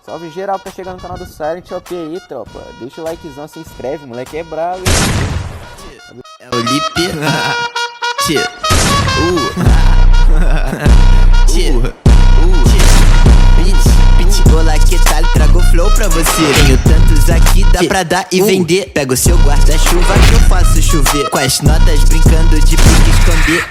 Salve geral que tá chegando no canal do Silent OP aí, tropa. Deixa o likezão, se inscreve, moleque é brabo, hein? É o Lipe. Olá, que tal? Trago flow pra você. Tenho tantos aqui, dá pra dar e vender. Pega o seu guarda-chuva que eu faço chover. Com as notas brincando de pique esconder.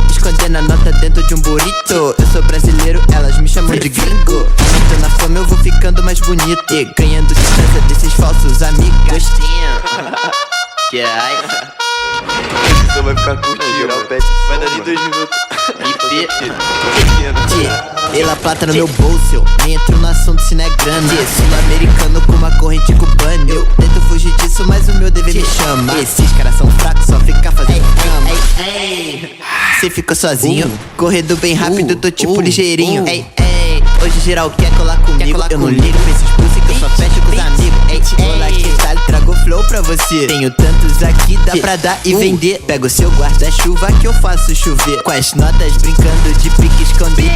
Escondendo a nota dentro de um burrito. Eu sou brasileiro, elas me chamam de gringo. Aumentando a fama eu vou ficando mais bonito. E ganhando distância desses falsos amigos. Gostinho. Que ai. Só vai ficar curtindo, vai dar ali 2 minutos. Ela plata no meu bolso, eu nem entro no assunto se não é grande. Sul-americano com uma corrente cubana. Eu tento fugir disso, mas o meu dever me chama. Esses caras são fracos, só ficar fazendo cama. Cê ficou sozinho, correndo bem rápido, tô tipo ligeirinho. Ei, ei, hoje geral quer colar comigo. Eu não ligo pra esses pussy que eu só fecho com os amigos. Ei, olá, que tal? Trago flow pra você. Tenho tantos aqui, dá pra dar e vender. Pega o seu guarda-chuva que eu faço chover. Com as notas brincando de pique esconder.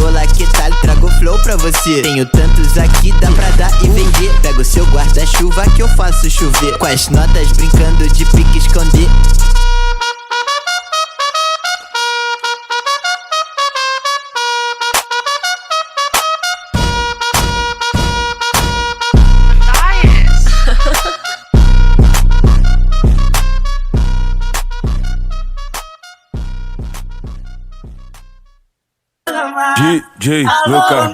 Olá, que tal? Trago flow pra você. Tenho tantos aqui, dá pra dar e vender. Pega o seu guarda-chuva que eu faço chover. Com as notas brincando de pique esconder. DJ Lucas.